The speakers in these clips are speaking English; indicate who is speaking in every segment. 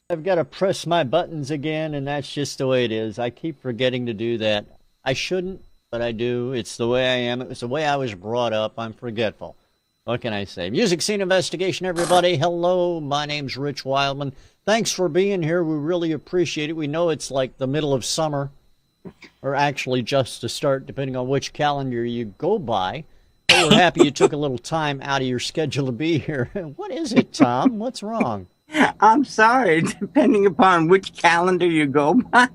Speaker 1: I've got to press my buttons again, and that's just the way it is. I keep forgetting to do that. I shouldn't, but I do. It's the way I am. It was the way I was brought up. I'm forgetful. What can I say? Music Scene Investigation, everybody. Hello, my name's Rich Wildman. Thanks for being here. We really appreciate it. We know it's like the middle of summer, or actually just to start, depending on which calendar you go by. But we're happy you took a little time out of your schedule to be here. What is it, Tom? What's wrong?
Speaker 2: I'm sorry, depending upon which calendar you go by.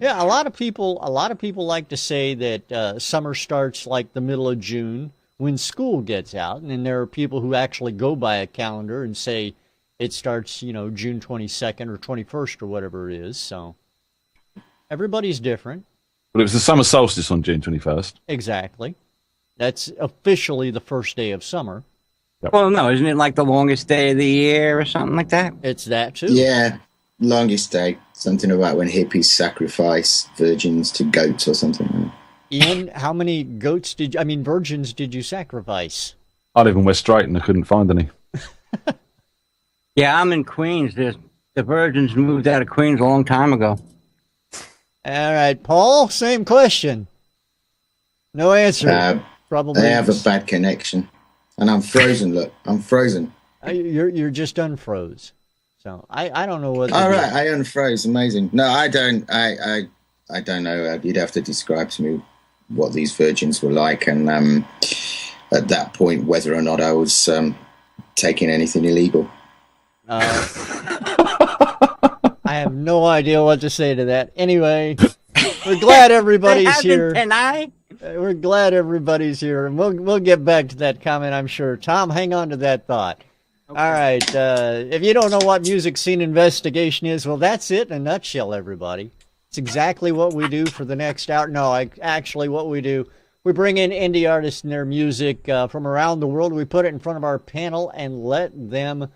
Speaker 1: Yeah, a lot of people like to say that summer starts like the middle of June when school gets out, and then there are people who actually go by a calendar and say it starts, June 22nd or 21st or whatever it is. So everybody's different.
Speaker 3: But it was the summer solstice on June 21st.
Speaker 1: Exactly. That's officially the first day of summer.
Speaker 3: Yep.
Speaker 2: Well, no, isn't it like the longest day of the year or something like that?
Speaker 1: It's that too.
Speaker 4: Yeah, longest day. Something about when hippies sacrifice virgins to goats or something.
Speaker 1: Ian, how many virgins did you sacrifice?
Speaker 3: I live in West Drayton. I couldn't find any.
Speaker 2: Yeah, I'm in Queens. The virgins moved out of Queens a long time ago.
Speaker 1: All right, Paul, same question. No answer. Probably.
Speaker 4: They have a bad connection. And I'm frozen, look. I'm frozen.
Speaker 1: You're just unfroze. So I don't know what.
Speaker 4: All right, I unfroze. Amazing. No, I don't. I don't know. You'd have to describe to me what these virgins were like, and at that point, whether or not I was taking anything illegal.
Speaker 1: I have no idea what to say to that. Anyway, we're glad everybody's here. We're glad everybody's here, and we'll get back to that comment, I'm sure. Tom, hang on to that thought. Okay. All right. If you don't know what Music Scene Investigation is, well, that's it in a nutshell, everybody. It's exactly what we do for the next hour. No, actually what we do, we bring in indie artists and their music from around the world. We put it in front of our panel and let them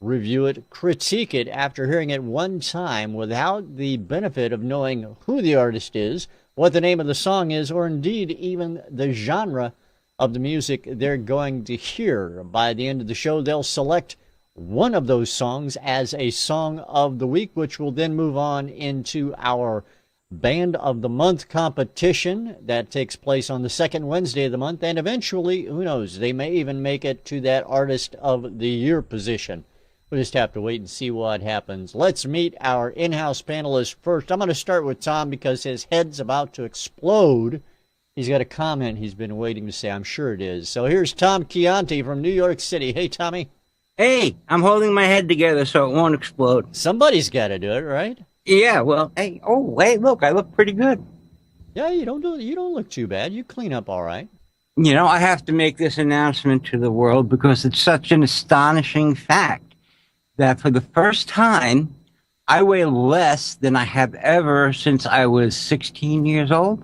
Speaker 1: review it, critique it after hearing it one time without the benefit of knowing who the artist is, what the name of the song is, or indeed even the genre of the music they're going to hear. By the end of the show, they'll select one of those songs as a song of the week, which will then move on into our Band of the Month competition that takes place on the second Wednesday of the month, and eventually, who knows, they may even make it to that Artist of the Year position. We'll just have to wait and see what happens. Let's meet our in-house panelists first. I'm going to start with Tom because his head's about to explode. He's got a comment he's been waiting to say. I'm sure it is. So here's Tom Chianti from New York City. Hey, Tommy.
Speaker 2: Hey, I'm holding my head together so it won't explode.
Speaker 1: Somebody's got to do it, right?
Speaker 2: Yeah, well, hey, look, I look pretty good.
Speaker 1: Yeah, you don't look too bad. You clean up all right.
Speaker 2: I have to make this announcement to the world because it's such an astonishing fact that for the first time, I weigh less than I have ever since I was 16 years old.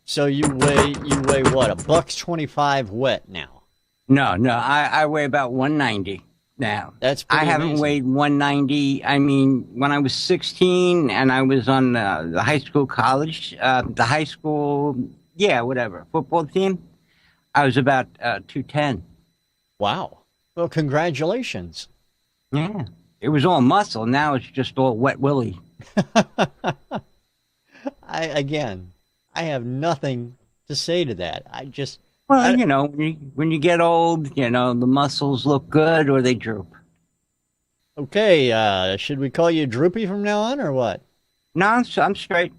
Speaker 1: So you weigh what, $125 wet now?
Speaker 2: No, I weigh about 190 now.
Speaker 1: That's pretty
Speaker 2: I haven't
Speaker 1: amazing.
Speaker 2: weighed 190. I mean, when I was 16 and I was on the high school, football team, I was about 210.
Speaker 1: Wow. Well, congratulations.
Speaker 2: Yeah, it was all muscle. Now it's just all wet willy.
Speaker 1: I have nothing to say to that.
Speaker 2: When you get old, the muscles look good or they droop.
Speaker 1: Okay, should we call you Droopy from now on or what?
Speaker 2: No, I'm straight.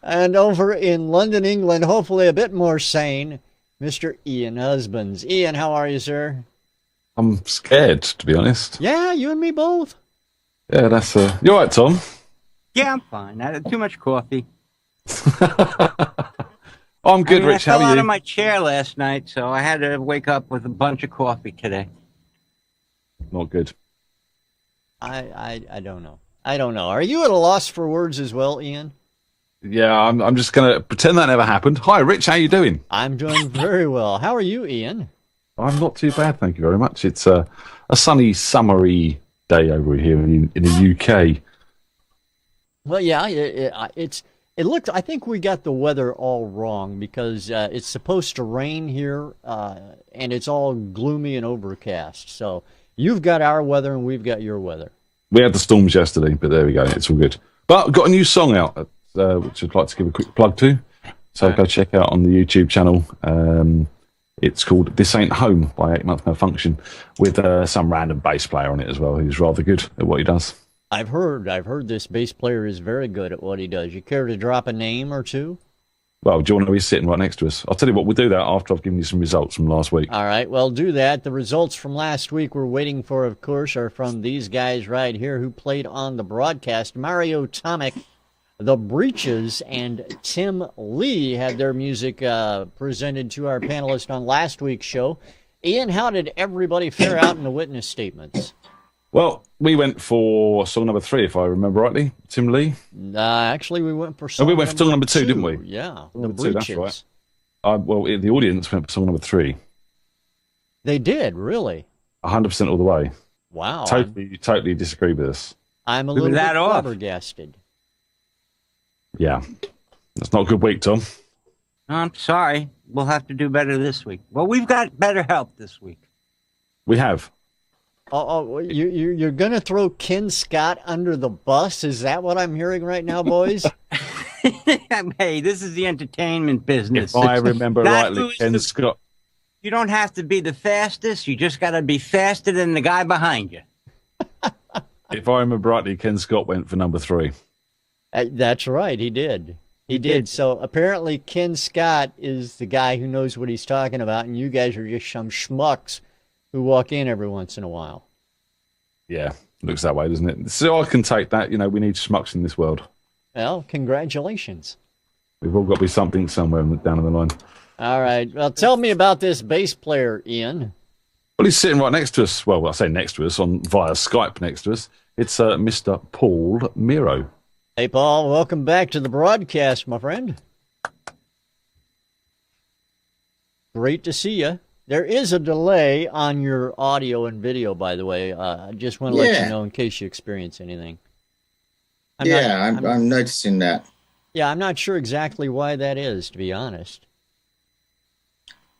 Speaker 1: And over in London, England, hopefully a bit more sane, Mr. Ian Husbands. Ian, how are you, sir?
Speaker 3: I'm scared, to be honest.
Speaker 1: Yeah, you and me both.
Speaker 3: Yeah, that's you all right, Tom?
Speaker 2: Yeah, I'm fine. I had too much coffee.
Speaker 3: I'm good, Rich. How
Speaker 2: I fell
Speaker 3: are
Speaker 2: out
Speaker 3: you?
Speaker 2: of my chair last night, so I had to wake up with a bunch of coffee today.
Speaker 3: Not good.
Speaker 1: I don't know. I don't know. Are you at a loss for words as well, Ian?
Speaker 3: Yeah, I'm just gonna pretend that never happened. Hi, Rich. How you doing?
Speaker 1: I'm doing very well. How are you, Ian?
Speaker 3: I'm not too bad, thank you very much. It's a sunny, summery day over here in the UK.
Speaker 1: Well, yeah, it looked. I think we got the weather all wrong because it's supposed to rain here, and it's all gloomy and overcast. So You've got our weather and we've got your weather.
Speaker 3: We had the storms yesterday, but there we go. It's all good. But I've got a new song out, which I'd like to give a quick plug to. So go check out on the YouTube channel. It's called This Ain't Home by 8 Month Malfunction, with some random bass player on it as well, who's rather good at what he does.
Speaker 1: I've heard this bass player is very good at what he does. You care to drop a name or two?
Speaker 3: Well, do you want to be sitting right next to us? I'll tell you what, we'll do that after I've given you some results from last week.
Speaker 1: All right, well, do that. The results from last week we're waiting for, of course, are from these guys right here who played on the broadcast. Mario Tomic, The Breaches, and Tim Lee had their music presented to our panelists on last week's show. Ian, how did everybody fare out in the witness statements?
Speaker 3: Well, we went for song number 3, if I remember rightly. Tim Lee?
Speaker 1: Actually, we went for song
Speaker 3: we went for song number 2, didn't we?
Speaker 1: Yeah,
Speaker 3: The
Speaker 1: Breaches.
Speaker 3: 2, that's right. Well, the audience went for song number 3.
Speaker 1: They did, really?
Speaker 3: 100% all the way.
Speaker 1: Wow.
Speaker 3: Totally disagree with us.
Speaker 1: I'm a little bit flabbergasted.
Speaker 3: Yeah. That's not a good week, Tom.
Speaker 2: I'm sorry. We'll have to do better this week. Well, we've got better help this week.
Speaker 3: We have.
Speaker 1: You're going to throw Ken Scott under the bus? Is that what I'm hearing right now, boys?
Speaker 2: Hey, this is the entertainment business.
Speaker 3: If I remember rightly, Ken Scott.
Speaker 2: You don't have to be the fastest. You just got to be faster than the guy behind you.
Speaker 3: If I remember rightly, Ken Scott went for number 3.
Speaker 1: That's right. He did. He did. So apparently Ken Scott is the guy who knows what he's talking about, and you guys are just some schmucks who walk in every once in a while.
Speaker 3: Yeah, looks that way, doesn't it? So I can take that. You know, we need schmucks in this world.
Speaker 1: Well, congratulations.
Speaker 3: We've all got to be something somewhere down the line.
Speaker 1: All right. Well, tell me about this bass player, Ian.
Speaker 3: Well, he's sitting right next to us. Well, I say next to us, via Skype next to us. It's Mr. Paul Miro.
Speaker 1: Hey, Paul. Welcome back to the broadcast, my friend. Great to see you. There is a delay on your audio and video, by the way. I just want to let you know in case you experience anything.
Speaker 4: I'm noticing that.
Speaker 1: Yeah, I'm not sure exactly why that is, to be honest.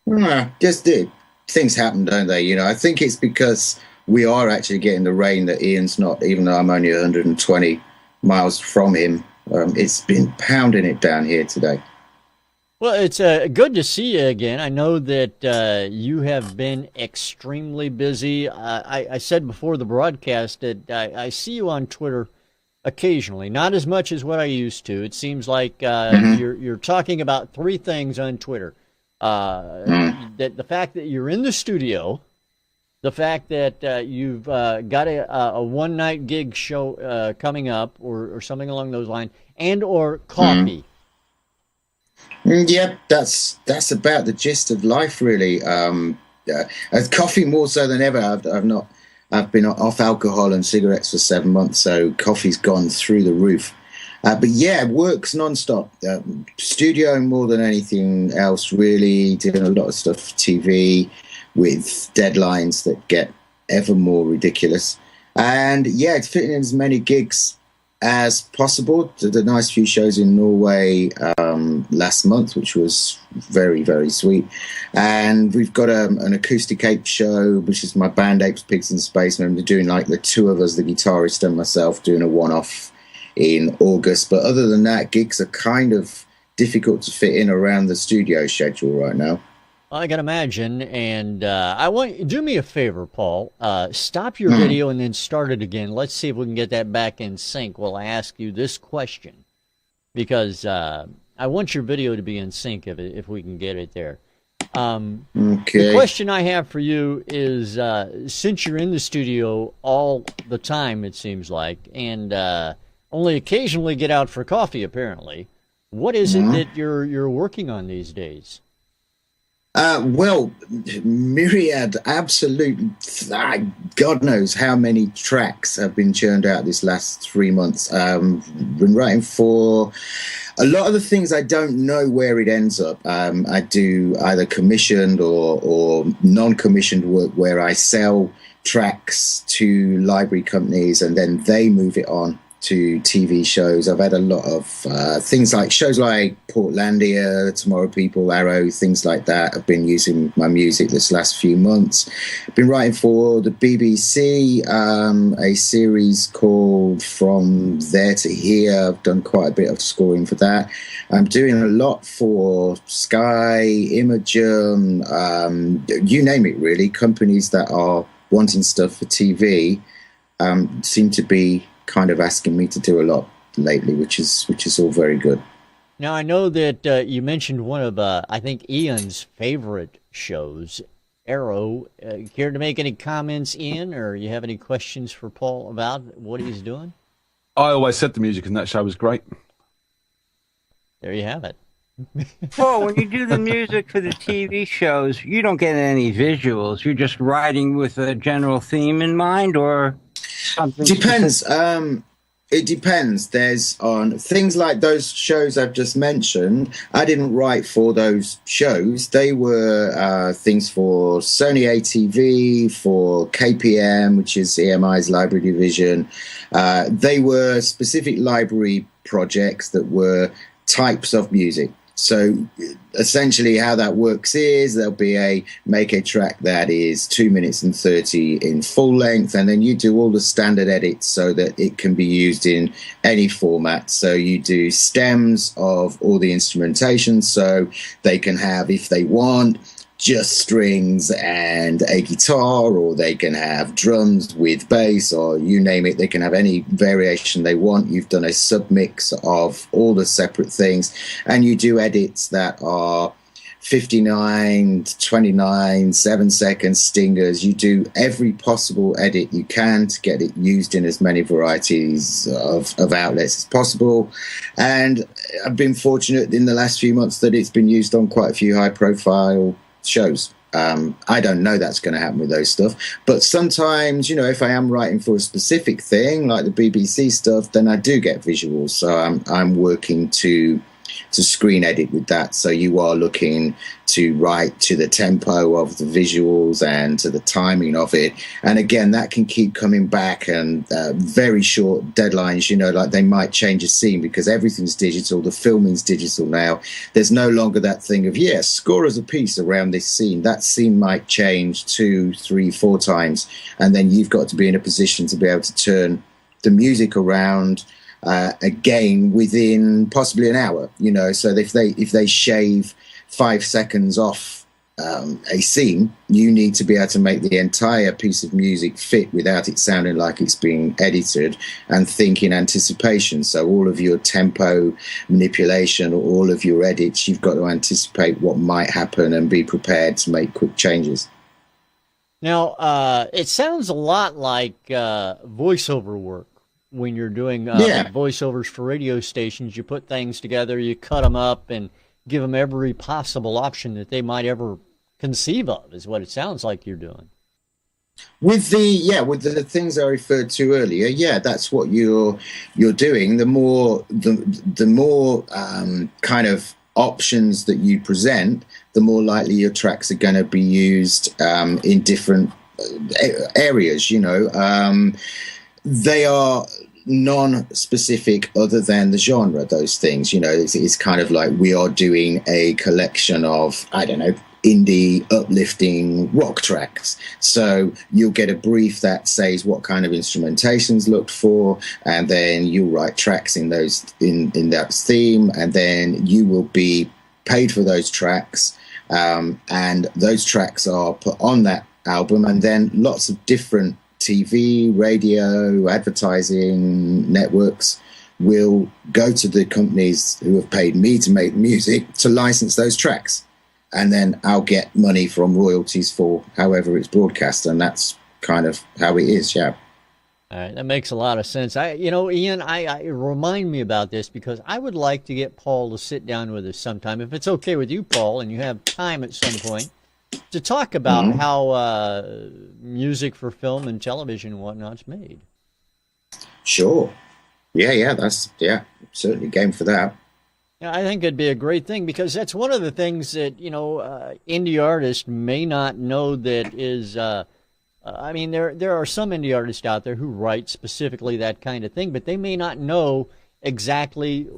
Speaker 4: Things happen, don't they? You know, I think it's because we are actually getting the rain that Ian's not, even though I'm only 120 miles from him. It's been pounding it down here today.
Speaker 1: Well, it's good to see you again. I know that you have been extremely busy. I said before the broadcast that I see you on Twitter occasionally, not as much as what I used to. It seems like you're talking about 3 things on Twitter. That the fact that you're in the studio, the fact that you've got a one-night gig show coming up or something along those lines, and or coffee.
Speaker 4: Yep, that's about the gist of life, really. Coffee more so than ever. I've been off alcohol and cigarettes for 7 months, so coffee's gone through the roof. But yeah, work's nonstop. Studio more than anything else, really. Doing a lot of stuff for TV with deadlines that get ever more ridiculous. And yeah, it's fitting in as many gigs as possible. Did a nice few shows in Norway last month, which was very, very sweet. And we've got an acoustic Ape show, which is my band Apes, Pigs and Spacemen. We're doing like the 2 of us, the guitarist and myself, doing a one-off in August. But other than that, gigs are kind of difficult to fit in around the studio schedule right now.
Speaker 1: I can imagine, and do me a favor, Paul. Stop your video and then start it again. Let's see if we can get that back in sync. Well, I ask you this question because I want your video to be in sync if we can get it there. Okay. The question I have for you is, since you're in the studio all the time, it seems like, and only occasionally get out for coffee, apparently, what is it that you're working on these days?
Speaker 4: Well, myriad, absolute, God knows how many tracks have been churned out this last 3 months. Been writing for a lot of the things. I don't know where it ends up. I do either commissioned or non-commissioned work where I sell tracks to library companies and then they move it on to TV shows. I've had a lot of things like shows like Portlandia, Tomorrow People, Arrow, things like that. I've been using my music this last few months. I've been writing for the BBC, a series called From There to Here. I've done quite a bit of scoring for that. I'm doing a lot for Sky, Imagen, you name it, really. Companies that are wanting stuff for TV seem to be kind of asking me to do a lot lately, which is all very good.
Speaker 1: Now, I know that you mentioned one of, I think, Ian's favorite shows, Arrow. Care to make any comments, Ian, or you have any questions for Paul about what he's doing?
Speaker 3: I always said the music in that show was great.
Speaker 1: There you have it.
Speaker 2: Paul, when you do the music for the TV shows, you don't get any visuals. You're just writing with a general theme in mind, or something?
Speaker 4: Depends. It depends. There's on things like those shows I've just mentioned. I didn't write for those shows. They were things for Sony ATV, for KPM, which is EMI's library division. They were specific library projects that were types of music. So essentially how that works is there'll be make a track that is 2 minutes and 30 in full length, and then you do all the standard edits so that it can be used in any format. So you do stems of all the instrumentation, so they can have, if they want, just strings and a guitar, or they can have drums with bass, or you name it. They can have any variation they want. You've done a submix of all the separate things, and you do edits that are 59, 29, 7 seconds, stingers. You do every possible edit you can to get it used in as many varieties of outlets as possible. And I've been fortunate in the last few months that it's been used on quite a few high-profile shows. I don't know that's going to happen with those stuff, but sometimes, if I am writing for a specific thing like the BBC stuff, then I do get visuals. So I'm working to screen edit with that. So you are looking to write to the tempo of the visuals and to the timing of it. And again, that can keep coming back, and very short deadlines, like they might change a scene because everything's digital. The filming's digital now. There's no longer that thing of, score us a piece around this scene. That scene might change 2, 3, 4 times. And then you've got to be in a position to be able to turn the music around again within possibly an hour, so if they shave 5 seconds off a scene, you need to be able to make the entire piece of music fit without it sounding like it's being edited, and think in anticipation. So all of your tempo manipulation, or all of your edits, you've got to anticipate what might happen and be prepared to make quick changes.
Speaker 1: Now, it sounds a lot like voiceover work. When you're doing voiceovers for radio stations, you put things together, you cut them up, and give them every possible option that they might ever conceive of, is what it sounds like you're doing.
Speaker 4: With the things I referred to earlier, that's what you're doing. The more kind of options that you present, the more likely your tracks are going to be used in different areas. They are non-specific other than the genre, those things. It's kind of like we are doing a collection of, I don't know, indie uplifting rock tracks. So you'll get a brief that says what kind of instrumentation's looked for, and then you'll write tracks in those in that theme, and then you will be paid for those tracks, and those tracks are put on that album, and then lots of different TV, radio, advertising networks will go to the companies who have paid me to make music to license those tracks. And then I'll get money from royalties for however it's broadcast. And that's kind of how it is, yeah.
Speaker 1: All right, that makes a lot of sense. Ian, I remind me about this because I would like to get Paul to sit down with us sometime, if it's okay with you, Paul, and you have time at some point, to talk about how music for film and television and whatnot's made.
Speaker 4: Sure. Yeah, that's certainly game for that.
Speaker 1: Yeah, I think it'd be a great thing, because that's one of the things that, indie artists may not know that is I mean, there are some indie artists out there who write specifically that kind of thing, but they may not know exactly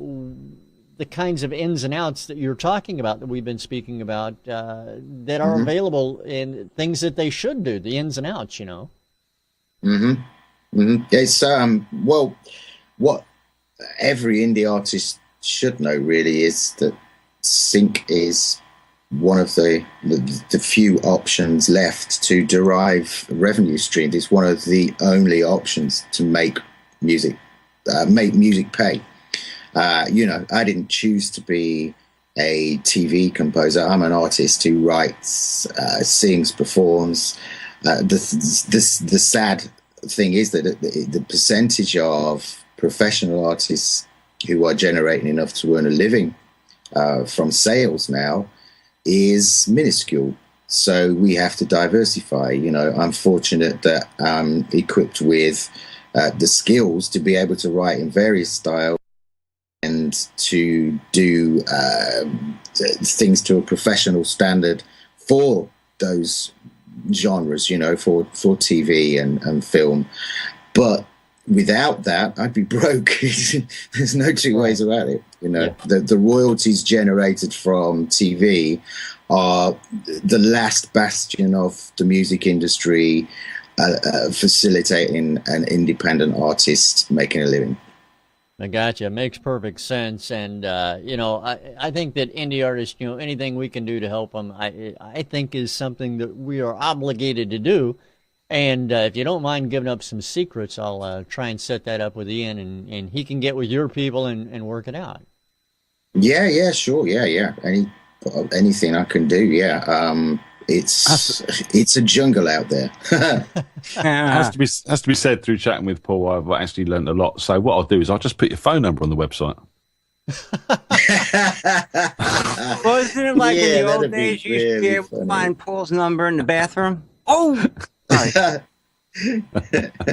Speaker 1: the kinds of ins and outs that you're talking about, that we've been speaking about, that are available in things that they should do, the ins and outs, you know.
Speaker 4: It's well, what every indie artist should know really is that sync is one of the few options left to derive revenue streams. It's one of the only options to make music pay. You know, I didn't choose to be a TV composer. I'm an artist who writes, sings, performs. The sad thing is that the percentage of professional artists who are generating enough to earn a living from sales now is minuscule. So we have to diversify. You know, I'm fortunate that I'm equipped with the skills to be able to write in various styles and to do things to a professional standard for those genres, you know, for TV and film. But without that, I'd be broke. There's no two ways about it. You know, the royalties generated from TV are the last bastion of the music industry, facilitating an independent artist making a living.
Speaker 1: I gotcha. Makes perfect sense. And, you know, I think that indie artists, you know, anything we can do to help them, I think is something that we are obligated to do. And if you don't mind giving up some secrets, I'll try and set that up with Ian, and he can get with your people and work it out. Yeah,
Speaker 4: sure. Yeah. Anything I can do. Yeah. It's a jungle out there.
Speaker 3: has to be said, through chatting with Paul, I've actually learned a lot. So what I'll do is I'll just put your phone number on the website.
Speaker 2: Well, isn't it like in the old days you used to be able to find Paul's number in the bathroom? Oh, sorry.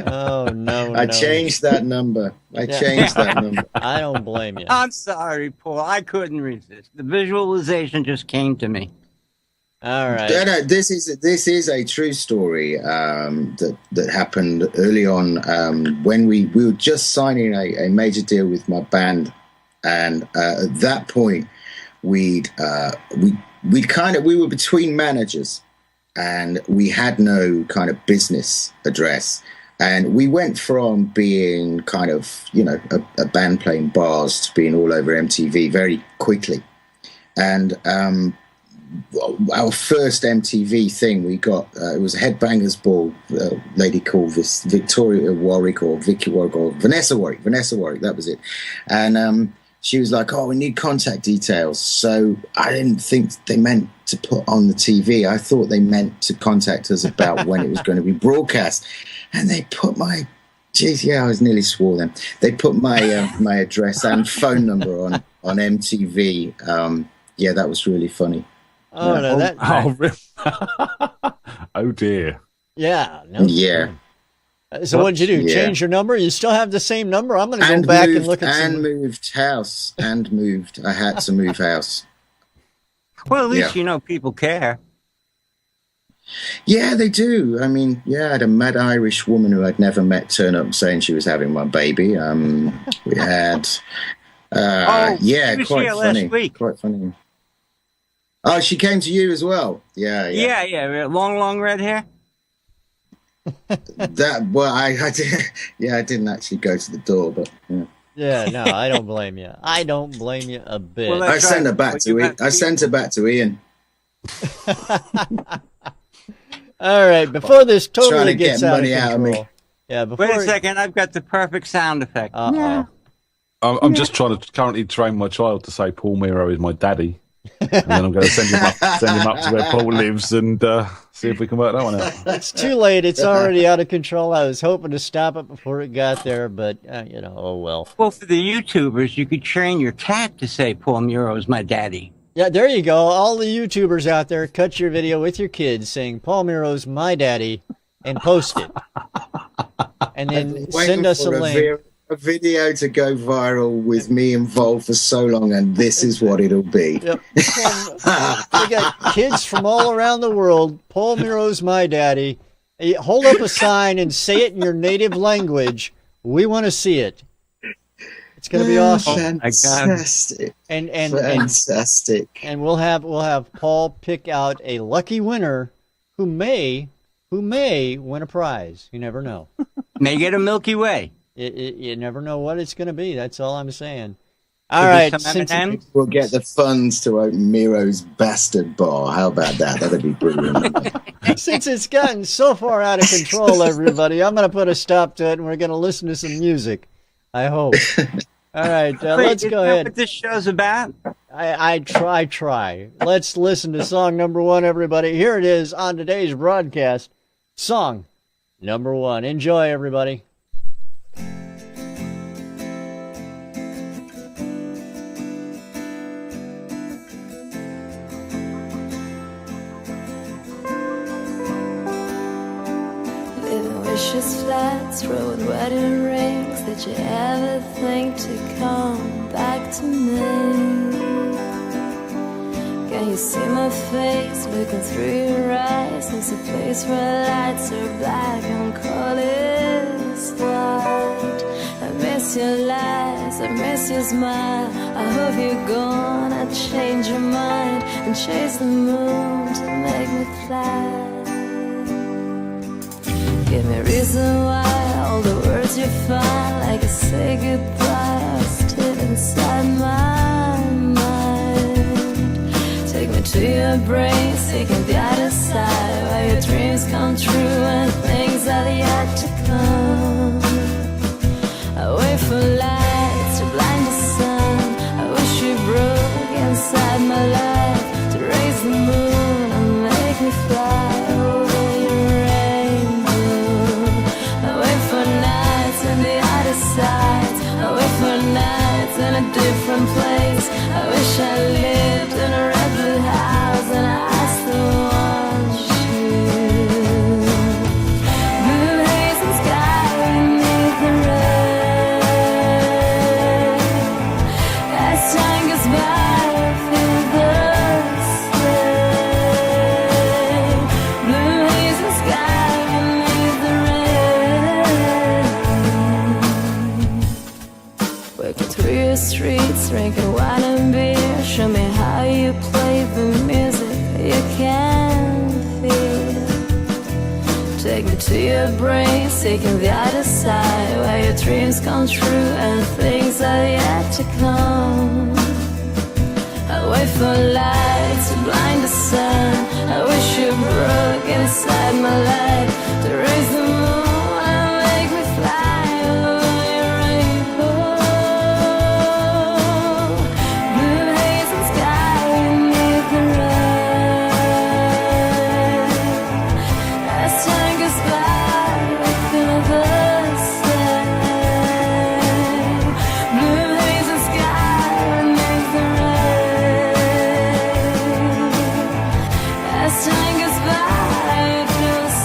Speaker 1: Oh no!
Speaker 4: I changed that number.
Speaker 1: I don't blame you.
Speaker 2: I'm sorry, Paul. I couldn't resist. The visualization just came to me.
Speaker 1: All right.
Speaker 4: No, this is a true story that happened early on when we were just signing a major deal with my band, and at that point we were between managers, and we had no kind of business address, and we went from being kind of, you know, a band playing bars to being all over MTV very quickly, and our first MTV thing we got, it was a Headbangers Ball, a lady called Victoria Warwick or Vicky Warwick or Vanessa Warwick, that was it. And she was like, oh, we need contact details. So I didn't think they meant to put on the TV. I thought they meant to contact us about when it was going to be broadcast. And they put my, geez, yeah, I was nearly swore then. They put my my address and phone number on MTV. Yeah, that was really funny.
Speaker 1: Oh, yeah. No, that.
Speaker 3: Oh dear.
Speaker 1: Yeah. No,
Speaker 4: yeah.
Speaker 1: So what'd you do? Yeah. Change your number? You still have the same number? I'm going to go back and look at some.
Speaker 4: Moved house. And moved. I had to move house.
Speaker 2: Well, at least you know people care.
Speaker 4: Yeah, they do. I mean, yeah, I had a mad Irish woman who I'd never met turn up saying she was having my baby. We had. Yeah, quite funny. Quite funny. Oh, she came to you as well. Yeah.
Speaker 2: Long red hair.
Speaker 4: I did. Yeah, I didn't actually go to the door, but yeah.
Speaker 1: Yeah, no, I don't blame you. I don't blame you a bit. Well,
Speaker 4: I sent her back to Ian. I sent her back to Ian.
Speaker 1: All right, before this totally gets out of control. Yeah,
Speaker 2: wait a second. I've got the perfect sound effect.
Speaker 1: Yeah.
Speaker 3: I'm just trying to currently train my child to say Paul Miro is my daddy. And then I'm going to send him up to where Paul lives and see if we can work that one out.
Speaker 1: It's too late. It's already out of control. I was hoping to stop it before it got there, but, you know, oh well.
Speaker 2: Well, for the YouTubers, you could train your cat to say Paul Miro is my daddy.
Speaker 1: Yeah, there you go. All the YouTubers out there, cut your video with your kids saying Paul Miro's my daddy and post it. And then send us a link.
Speaker 4: A video to go viral with me involved for so long, and this is what it'll be.
Speaker 1: Yep. We got kids from all around the world. Paul Miro's my daddy, Hold up a sign and say it in your native language. We want to see it. It's going to be awesome.
Speaker 4: Fantastic.
Speaker 1: And
Speaker 4: fantastic.
Speaker 1: And we'll have Paul pick out a lucky winner who may win a prize. You never know.
Speaker 2: May get a Milky Way.
Speaker 1: You never know what it's going to be. That's all I'm saying. All right.
Speaker 4: We'll get the funds to open Miro's bastard bar. How about that? That'd be brilliant.
Speaker 1: Since it's gotten so far out of control, everybody, I'm going to put a stop to it, and we're going to listen to some music. I hope. All right. Let's go ahead.
Speaker 2: What this show's about?
Speaker 1: I try. Let's listen to song number 1, everybody. Here it is on today's broadcast. Song number 1. Enjoy, everybody.
Speaker 5: Wishes, flats, road wedding rings. Did you ever think to come back to me? Can you see my face looking through your eyes? It's a place where lights are black and cold is white. I miss your lies, I miss your smile. I hope you're gonna change your mind and chase the moon to make me fly. Give me a reason why all the words you find, like a say goodbye, are still inside my mind. Take me to your brain, seeking the other side, where your dreams come true and things are yet to come. I wait for lights to blind the sun. I wish you broke inside my life to raise the moon and make me fly over your sides. I wait for nights in a different place. I wish I lived in a red blue house and I still want you. Blue haze and sky beneath the rain. As time goes by, I feel the same. Blue haze and sky beneath the rain. Walking through your streets, drinking wine and beer. Show me how you play the music you can feel. Take me to your brain, seeking the other side, where your dreams come true and things are yet to come. I wait for lights to blind the sun. I wish you broke inside my life to raise the moon and make me fly over your rainbow. Blue haze and sky beneath the rain. As time goes by, I feel the same. Blue haze and sky beneath the rain. As time goes by, I feel the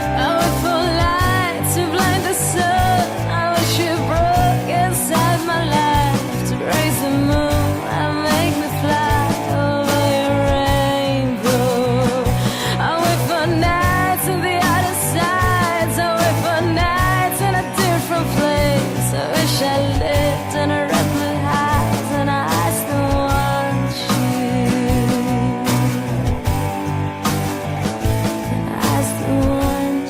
Speaker 5: I wait for lights to blind the sun. I wish you broke inside my life to raise the moon and make me fly over your rainbow. I wait for nights on the other sides. I wait for nights in a different place. I wish I lived in a red blue house and I still want you. I still want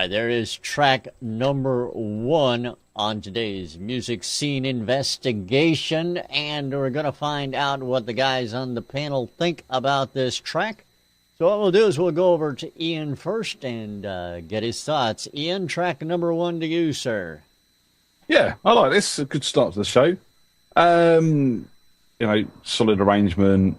Speaker 5: you.
Speaker 1: There is track number 1 on today's music scene investigation, and we're going to find out what the guys on the panel think about this track. So what we'll do is we'll go over to Ian first and get his thoughts. Ian, track number 1 to you, sir.
Speaker 3: Yeah, I like this. A good start to the show. Solid arrangement,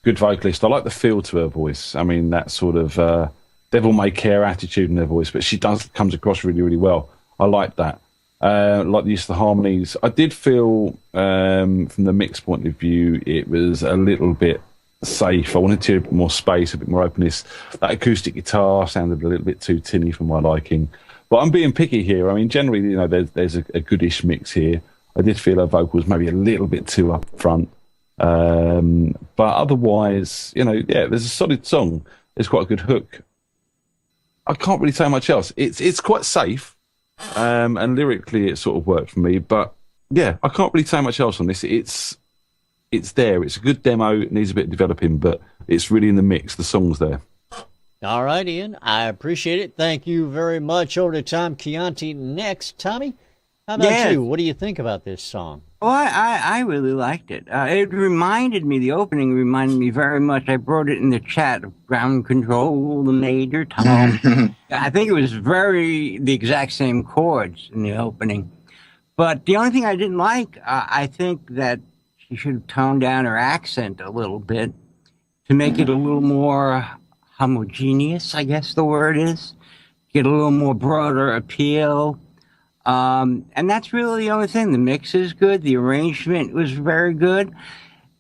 Speaker 3: good vocalist. I like the feel to her voice. I mean, that sort of devil may care attitude in their voice, but she comes across really, really well. I like that. Like the use of the harmonies. I did feel, from the mix point of view, it was a little bit safe. I wanted to hear a bit more space, a bit more openness. That acoustic guitar sounded a little bit too tinny for my liking. But I'm being picky here. I mean, generally, you know, there's a goodish mix here. I did feel her vocals maybe a little bit too up front. But otherwise, you know, yeah, there's a solid song. There's quite a good hook. I can't really say much else. It's quite safe, and lyrically it sort of worked for me. But yeah, I can't really say much else on this. It's there. It's a good demo. It needs a bit of developing, but it's really in the mix. The song's there.
Speaker 1: All right, Ian. I appreciate it. Thank you very much. Over to Tom Chianti next. Tommy, how about you? What do you think about this song?
Speaker 2: Well, I really liked it. It reminded me, the opening reminded me very much, I wrote it in the chat, of Ground Control, the Major Tom. I think it was the exact same chords in the opening. But the only thing I didn't like, I think that she should have toned down her accent a little bit to make it a little more homogeneous, I guess the word is. Get a little more broader appeal. And that's really the only thing. The mix is good. The arrangement was very good.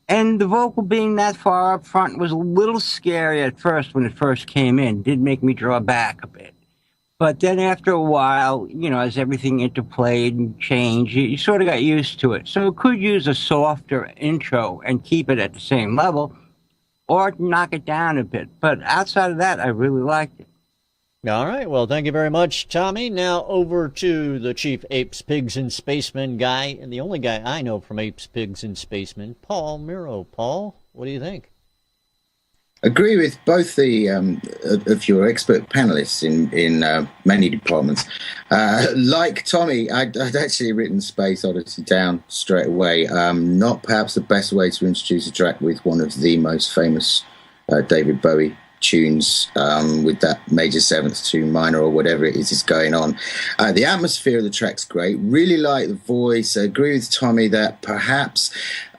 Speaker 2: And the vocal being that far up front was a little scary at first when it first came in. Did make me draw back a bit. But then after a while, you know, as everything interplayed and changed, you sort of got used to it. So it could use a softer intro and keep it at the same level, or knock it down a bit. But outside of that, I really liked it.
Speaker 1: All right. Well, thank you very much, Tommy. Now over to the chief Apes, Pigs, and Spacemen guy, and the only guy I know from Apes, Pigs, and Spacemen, Paul Miro. Paul, what do you think?
Speaker 4: Agree with both the of your expert panelists in many departments. Like Tommy, I'd actually written Space Odyssey down straight away. Not perhaps the best way to introduce a track with one of the most famous David Bowie tunes, with that major seventh to minor or whatever it is going on. The atmosphere of the track's great. Really like the voice. I agree with Tommy that perhaps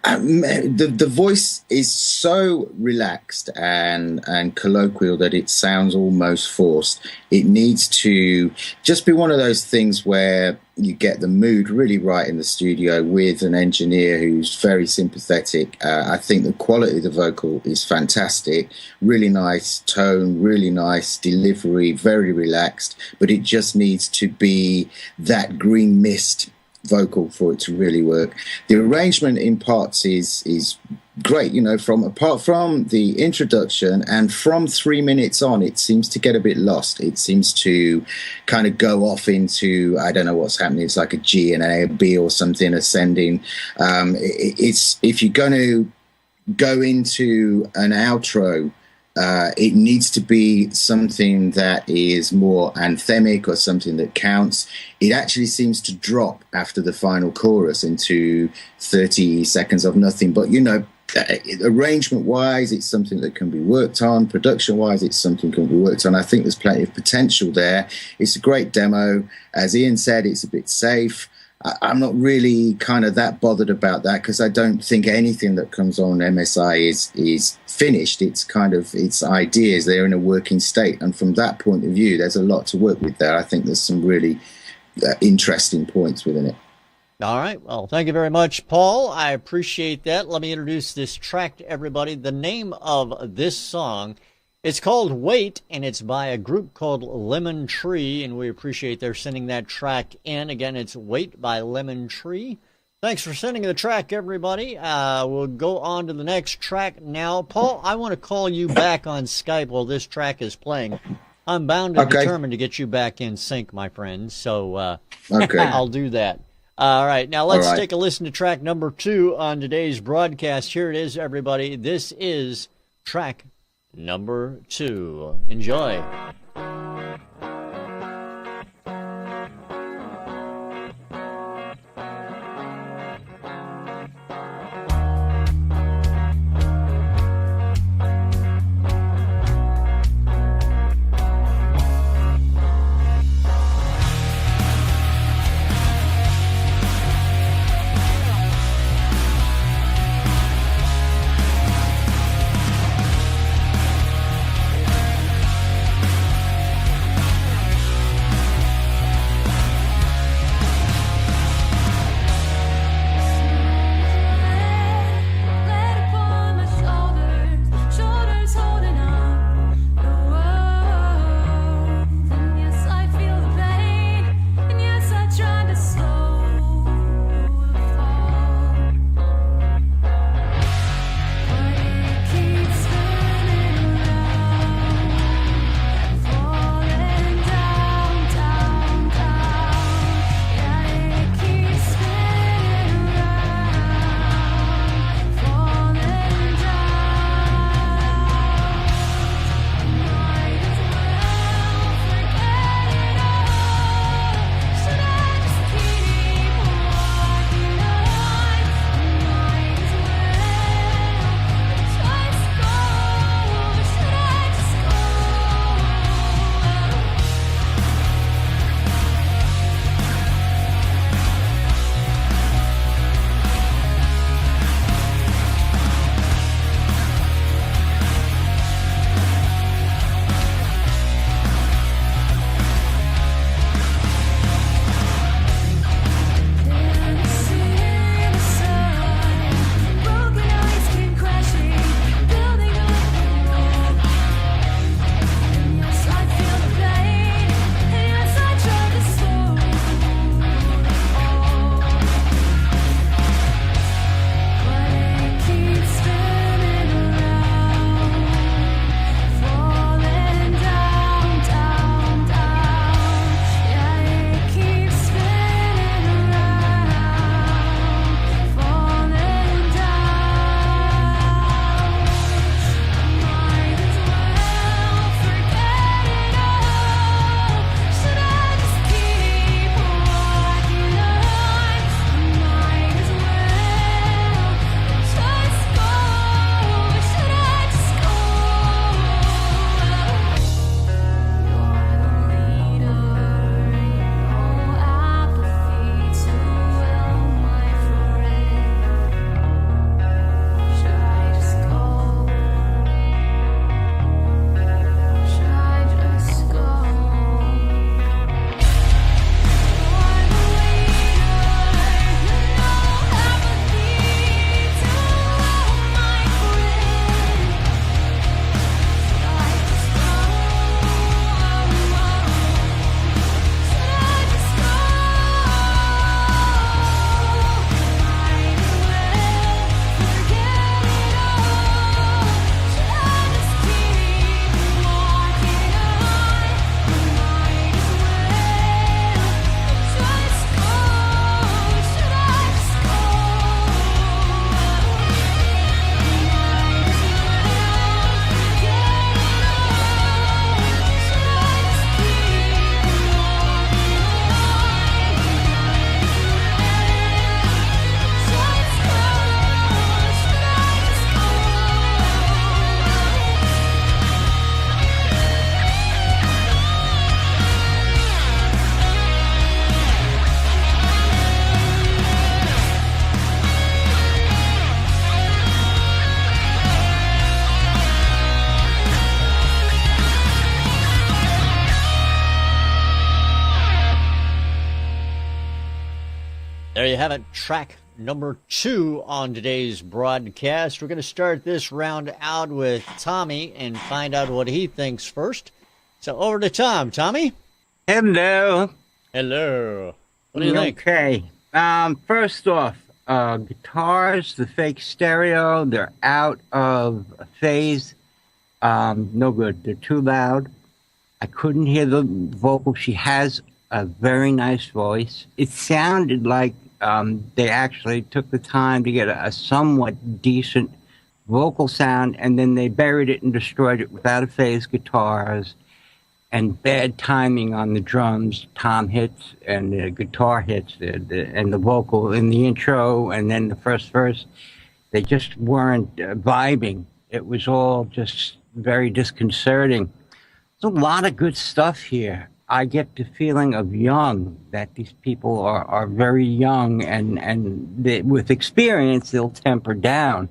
Speaker 4: the voice is so relaxed and colloquial that it sounds almost forced. It needs to just be one of those things where you get the mood really right in the studio with an engineer who's very sympathetic. I think the quality of the vocal is fantastic. Really nice tone, really nice delivery, very relaxed, but it just needs to be that green mist vocal for it to really work. The arrangement in parts is great, you know, apart from the introduction and from 3 minutes on, it seems to get a bit lost. It seems to kind of go off into, I don't know what's happening. It's like a G and an A, B or something ascending. It's if you're going to go into an outro, it needs to be something that is more anthemic or something that counts. It actually seems to drop after the final chorus into 30 seconds of nothing. But, you know, arrangement-wise, it's something that can be worked on. Production-wise, it's something that can be worked on. I think there's plenty of potential there. It's a great demo. As Ian said, it's a bit safe. I'm not really kind of that bothered about that because I don't think anything that comes on MSI is finished. It's kind of, it's ideas. They're in a working state. And from that point of view, there's a lot to work with there. I think there's some really interesting points within it.
Speaker 1: All right. Well, thank you very much, Paul. I appreciate that. Let me introduce this track to everybody. The name of this song, it's called Wait, and it's by a group called Lemon Tree, and we appreciate their sending that track in. Again, it's Wait by Lemon Tree. Thanks for sending the track, everybody. We'll go on to the next track now. Paul, I want to call you back on Skype while this track is playing. I'm bound and determined to get you back in sync, my friend, so I'll do that. All right, now let's take a listen to track number 2 on today's broadcast. Here it is, everybody. This is track number 2. Enjoy. There you have it, track number 2 on today's broadcast. We're going to start this round out with Tommy and find out what he thinks first. So over to Tom. Tommy?
Speaker 2: Hello.
Speaker 1: Hello. What do you think?
Speaker 2: Okay. First off, guitars, the fake stereo, they're out of phase. No good. They're too loud. I couldn't hear the vocal. She has a very nice voice. It sounded like they actually took the time to get a somewhat decent vocal sound, and then they buried it and destroyed it with out-of-phase guitars and bad timing on the drums, tom hits, and the guitar hits, and the vocal in the intro, and then the first verse. They just weren't vibing. It was all just very disconcerting. There's a lot of good stuff here. I get the feeling of young, that these people are very young, and they, with experience, they'll temper down.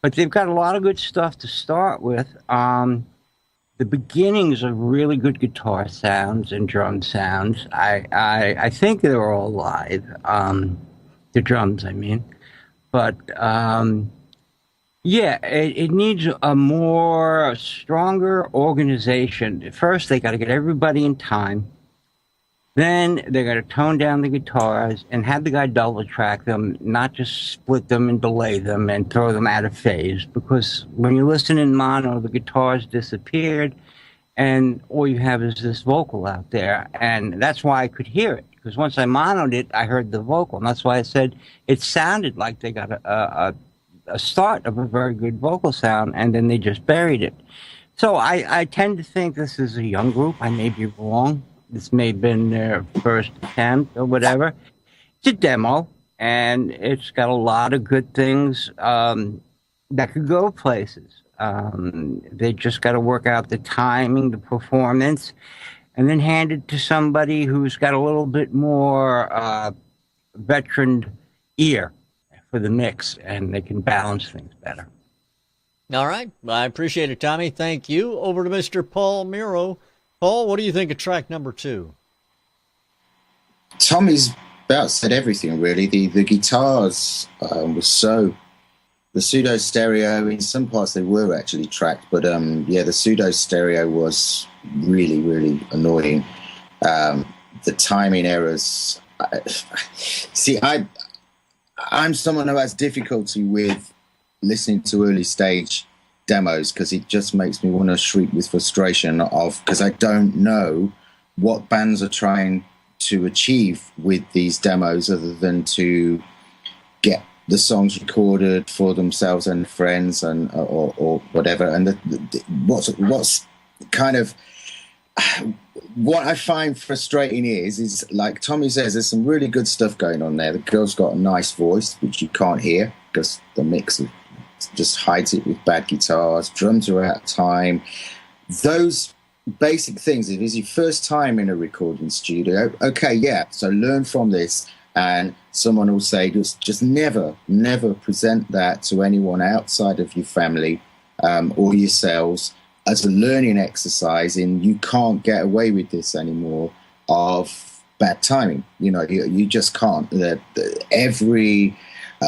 Speaker 2: But they've got a lot of good stuff to start with. The beginnings of really good guitar sounds and drum sounds. I think they're all live, the drums, I mean. But, yeah, it needs a more stronger organization. First, they got to get everybody in time. Then they got to tone down the guitars and have the guy double track them, not just split them and delay them and throw them out of phase. Because when you listen in mono, the guitars disappeared, and all you have is this vocal out there. And that's why I could hear it. Because once I monoed it, I heard the vocal. And that's why I said it sounded like they got a start of a very good vocal sound, and then they just buried it. So I tend to think this is a young group. I may be wrong. This may have been their first attempt or whatever. It's a demo, and it's got a lot of good things that could go places. They just got to work out the timing, the performance, and then hand it to somebody who's got a little bit more veteran ear for the mix, and they can balance things better.
Speaker 1: All right. I appreciate it, Tommy. Thank you. Over to Mr. Paul Miro. Paul, what do you think of track number 2?
Speaker 4: Tommy's about said everything, really. The guitars were so... The pseudo stereo, in some parts they were actually tracked, but yeah, the pseudo stereo was really, really annoying. The timing errors... I'm someone who has difficulty with listening to early stage demos because it just makes me want to shriek with frustration because I don't know what bands are trying to achieve with these demos other than to get the songs recorded for themselves and friends and or whatever. And what's kind of what I find frustrating is like Tommy says, there's some really good stuff going on there. The girl's got a nice voice, which you can't hear because the mix just hides it with bad guitars. Drums are out of time. Those basic things. If it's your first time in a recording studio, okay, yeah, so learn from this. And someone will say, just never present that to anyone outside of your family or yourselves as a learning exercise, and you can't get away with this anymore of bad timing. You know, you just can't. Every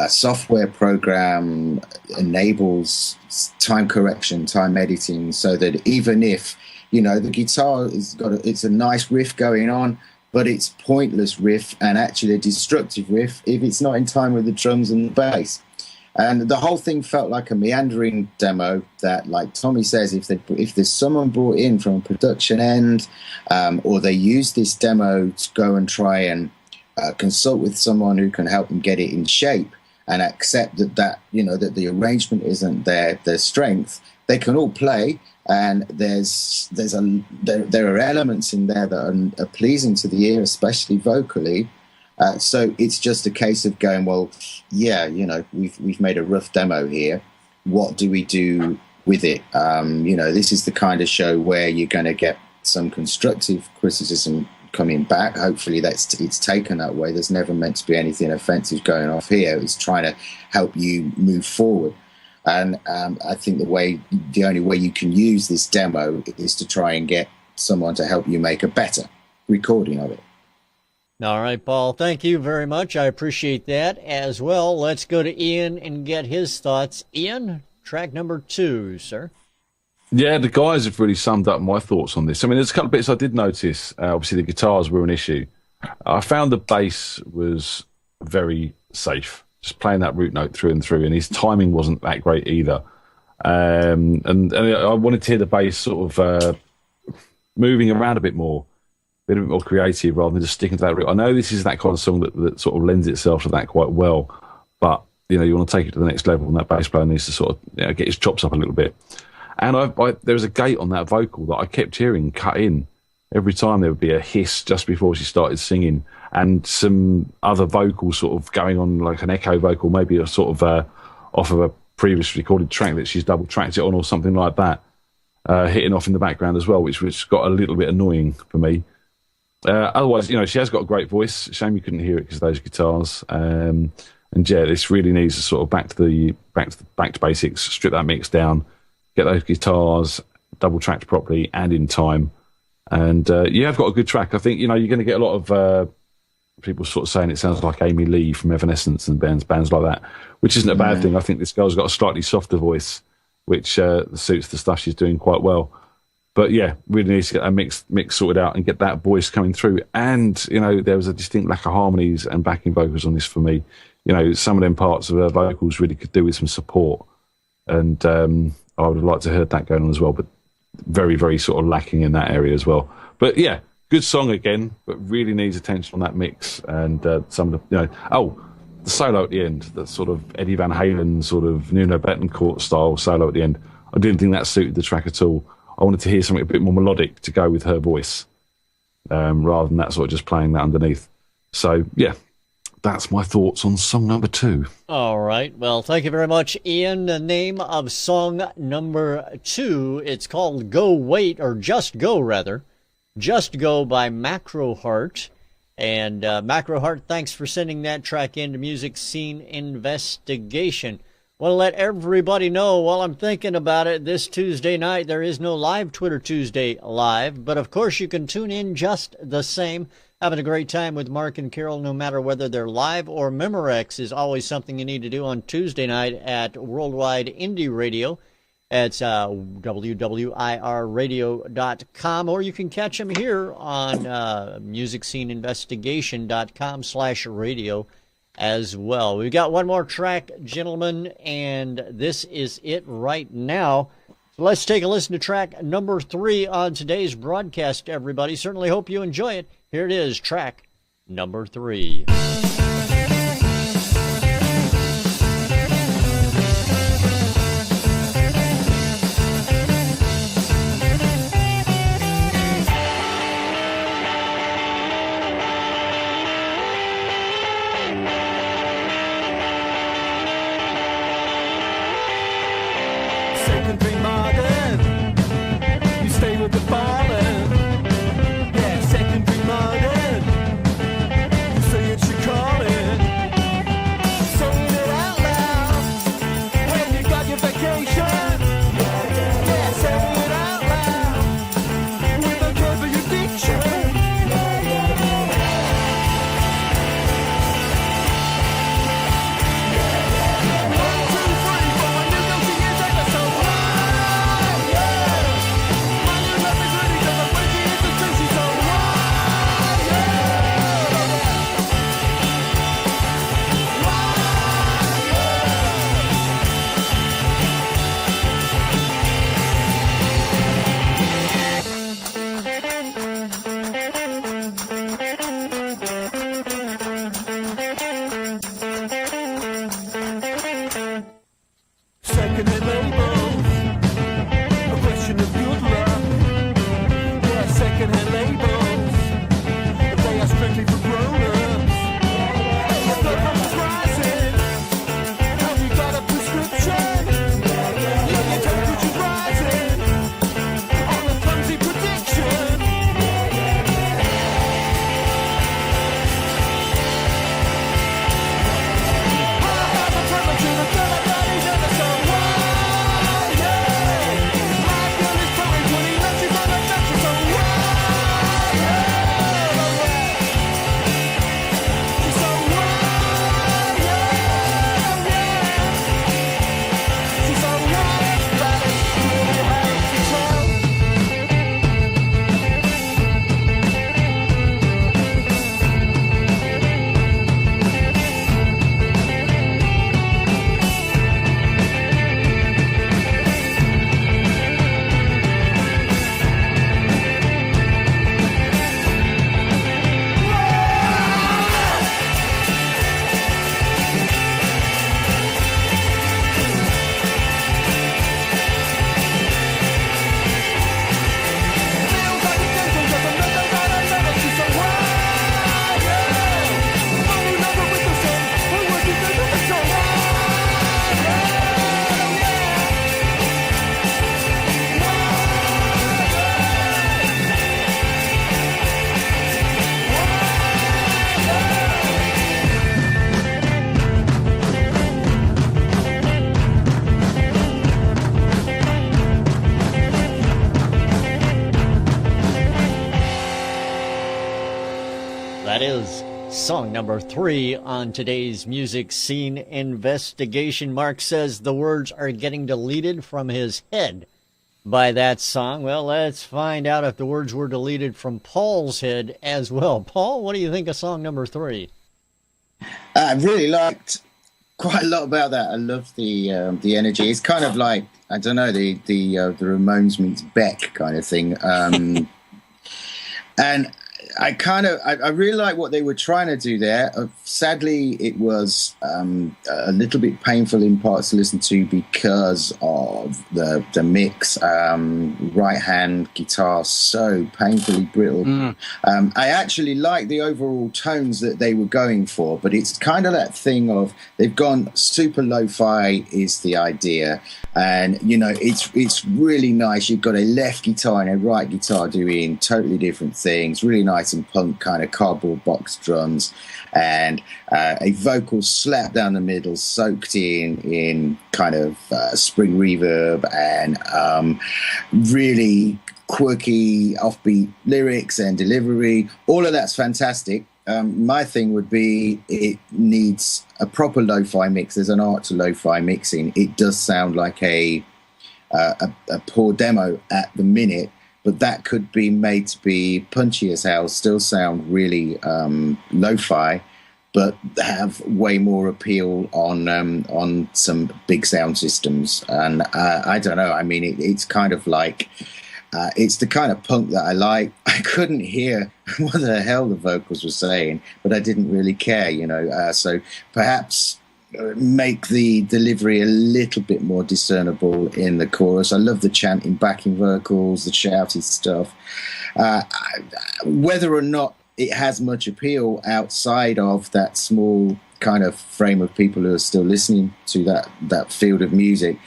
Speaker 4: software program enables time correction, time editing, so that even if, you know, the guitar it's a nice riff going on, but it's pointless riff and actually a destructive riff if it's not in time with the drums and the bass. And the whole thing felt like a meandering demo that, like Tommy says, if there's someone brought in from a production end or they use this demo to go and try and consult with someone who can help them get it in shape and accept that you know, that the arrangement isn't their strength, they can all play. And there are elements in there that are pleasing to the ear, especially vocally. So it's just a case of going, well, yeah, you know, we've made a rough demo here. What do we do with it? You know, this is the kind of show where you're going to get some constructive criticism coming back. Hopefully it's taken that way. There's never meant to be anything offensive going off here. It's trying to help you move forward. And I think the only way you can use this demo is to try and get someone to help you make a better recording of it.
Speaker 1: All right, Paul, thank you very much. I appreciate that as well. Let's go to Ian and get his thoughts. Ian, track number 2, sir.
Speaker 3: Yeah, the guys have really summed up my thoughts on this. I mean, there's a couple of bits I did notice. Obviously, the guitars were an issue. I found the bass was very safe, just playing that root note through and through, and his timing wasn't that great either. And I wanted to hear the bass sort of moving around a bit more creative rather than just sticking to that root. I know this is that kind of song that sort of lends itself to that quite well, but you want to take it to the next level, and that bass player needs to sort of get his chops up a little bit. And there was a gate on that vocal that I kept hearing cut in every time. There would be a hiss just before she started singing, and some other vocals sort of going on, like an echo vocal, maybe a sort of off of a previous recorded track that she's double tracked it on or something like that, hitting off in the background as well, which got a little bit annoying for me. Otherwise, she has got a great voice. Shame you couldn't hear it because of those guitars. And yeah, this really needs to sort of back to basics, strip that mix down, get those guitars double tracked properly and in time. And you have got a good track. I think you're going to get a lot of people sort of saying it sounds like Amy Lee from Evanescence and bands like that, which isn't a bad thing. I think this girl's got a slightly softer voice, which suits the stuff she's doing quite well. But yeah, really needs to get that mix sorted out and get that voice coming through. And, there was a distinct lack of harmonies and backing vocals on this for me. Some of them parts of her vocals really could do with some support. And I would have liked to have heard that going on as well, but very, very sort of lacking in that area as well. But yeah, good song again, but really needs attention on that mix. And some of the, the solo at the end, that sort of Eddie Van Halen sort of Nuno Bettencourt style solo at the end. I didn't think that suited the track at all. I wanted to hear something a bit more melodic to go with her voice, rather than that sort of just playing that underneath. So, yeah, that's my thoughts on song number 2.
Speaker 1: All right. Well, thank you very much, Ian. The name of song number 2, it's called Go Wait, or Just Go, rather. Just Go by Macrohart. And Macrohart, thanks for sending that track into Music Scene Investigation. Want to let everybody know, while I'm thinking about it, this Tuesday night there is no live Twitter Tuesday live, but of course you can tune in just the same. Having a great time with Mark and Carol, no matter whether they're live or Memorex, is always something you need to do on Tuesday night at Worldwide Indie Radio. It's www.irradio.com, or you can catch them here on musicsceneinvestigation.com/radio. as well. We've got one more track, gentlemen, and this is it right now. So let's take a listen to track number 3 on today's broadcast, everybody. Certainly hope you enjoy it. Here it is, track number 3.
Speaker 6: Secondary modern, you stay with the fallen. Yeah, secondary modern, you say it's your calling.
Speaker 1: That is song number 3 on today's music scene investigation. Mark says the words are getting deleted from his head by that song. Well, let's find out if the words were deleted from Paul's head as well. Paul, what do you think of song number 3?
Speaker 4: I really liked quite a lot about that. I love the energy. It's kind of like, I don't know, the Ramones meets Beck kind of thing. And I really like what they were trying to do there. Sadly, it was a little bit painful in parts to listen to because of the mix. Right hand guitar, so painfully brittle. I actually like the overall tones that they were going for, but it's kind of that thing of they've gone super lo-fi is the idea. And, you know, it's really nice. You've got a left guitar and a right guitar doing totally different things. Really nice and punk kind of cardboard box drums. And a vocal slap down the middle, soaked in kind of spring reverb and really quirky, offbeat lyrics and delivery. All of that's fantastic. My thing would be it needs a proper lo-fi mix. There's an art to lo-fi mixing. It does sound like a poor demo at the minute, but that could be made to be punchy as hell, still sound really lo-fi, but have way more appeal on some big sound systems. And I don't know. I mean, it's kind of like... it's the kind of punk that I like. I couldn't hear what the hell the vocals were saying, but I didn't really care, you know. So perhaps make the delivery a little bit more discernible in the chorus. I love the chanting backing vocals, the shouty stuff. Whether or not it has much appeal outside of that small kind of frame of people who are still listening to that field of music,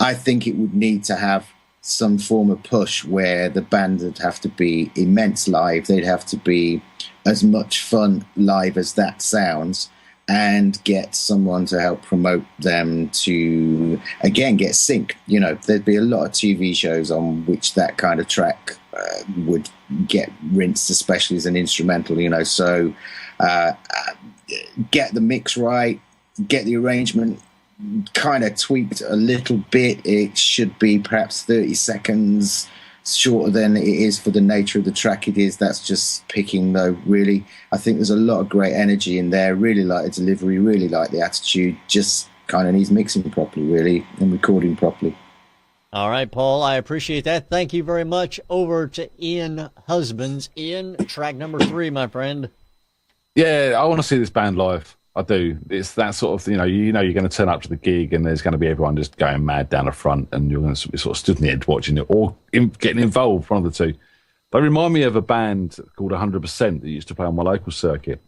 Speaker 4: I think it would need to have some form of push where the band would have to be immense live. They'd have to be as much fun live as that sounds, and get someone to help promote them to, again, get sync. You know, there'd be a lot of TV shows on which that kind of track would get rinsed, especially as an instrumental, you know. So get the mix right, get the arrangement kind of tweaked a little bit. It should be perhaps 30 seconds shorter than it is for the nature of the track it is. That's just picking, though. Really, I think there's a lot of great energy in there. Really like the delivery, really like the attitude. Just kind of needs mixing properly, really, and recording properly.
Speaker 1: All right, Paul, I appreciate that. Thank you very much. Over to Ian Husbands. Ian, track number 3, my friend.
Speaker 3: Yeah, I want to see this band live. I do. It's that sort of, you know you're going to turn up to the gig and there's going to be everyone just going mad down the front, and you're going to be sort of stood in the edge watching it, or getting involved, one of the two. They remind me of a band called 100% that used to play on my local circuit.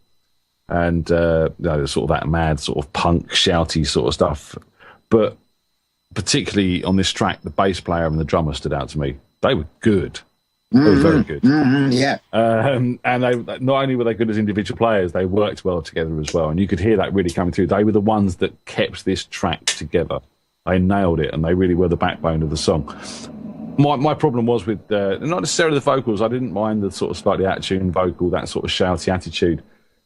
Speaker 3: And, sort of that mad sort of punk, shouty sort of stuff. But particularly on this track, the bass player and the drummer stood out to me. They were good. They were very good.
Speaker 4: Yeah.
Speaker 3: And they not only were they good as individual players, they worked well together as well. And you could hear that really coming through. They were the ones that kept this track together. They nailed it, and they really were the backbone of the song. My problem was with not necessarily the vocals. I didn't mind the sort of slightly out-of-tune vocal, that sort of shouty attitude.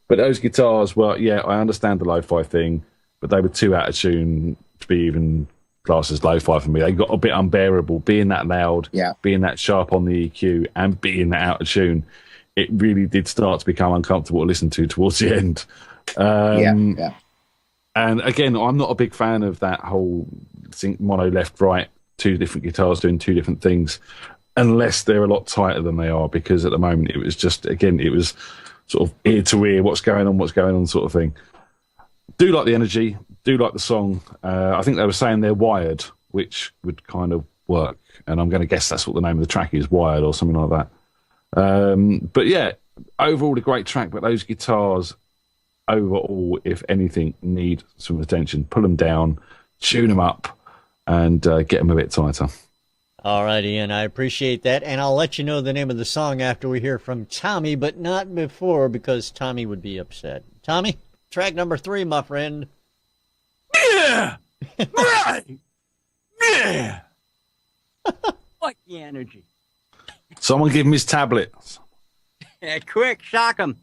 Speaker 3: But those guitars were, yeah, I understand the lo-fi thing, but they were too out-of-tune to be even classed as lo-fi for me. They got a bit unbearable, being that loud, being that sharp on the EQ, and being that out-of-tune. It really did start to become uncomfortable to listen to towards the end. And again, I'm not a big fan of that whole mono left-right, 2 different guitars doing 2 different things, unless they're a lot tighter than they are, because at the moment it was just, again, it was sort of ear to ear, what's going on sort of thing. Do like the energy, do like the song. I think they were saying they're wired, which would kind of work. And I'm going to guess that's what the name of the track is, Wired or something like that. But yeah, overall a great track, but those guitars overall, if anything, need some attention. Pull them down, tune them up, and get them a bit tighter.
Speaker 1: All right, Ian, I appreciate that. And I'll let you know the name of the song after we hear from Tommy, but not before, because Tommy would be upset. Tommy, track number 3, my friend.
Speaker 2: Yeah! Right! Yeah! What the energy?
Speaker 3: Someone give him his tablet.
Speaker 2: Yeah, quick, shock him.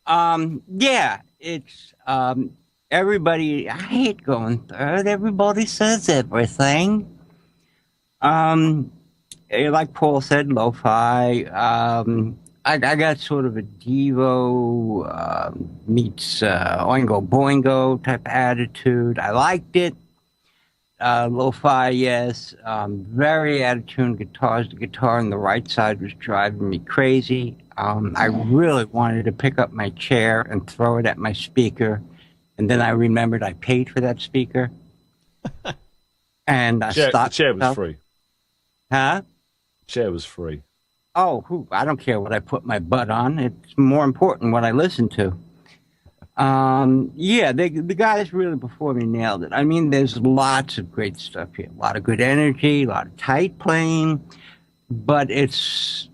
Speaker 2: Yeah, it's everybody. I hate going third. Everybody says everything. Like Paul said, lo-fi. I got sort of a Devo meets Oingo Boingo type attitude. I liked it. Lo-fi, yes. Very out-of-tune guitars. The guitar on the right side was driving me crazy. I really wanted to pick up my chair and throw it at my speaker. And then I remembered I paid for that speaker. And I stopped.
Speaker 3: The chair was free.
Speaker 2: Huh?
Speaker 3: Chair was free.
Speaker 2: Oh, I don't care what I put my butt on. It's more important what I listen to. Yeah, the guys really before me nailed it. I mean, there's lots of great stuff here. A lot of good energy, a lot of tight playing, but it's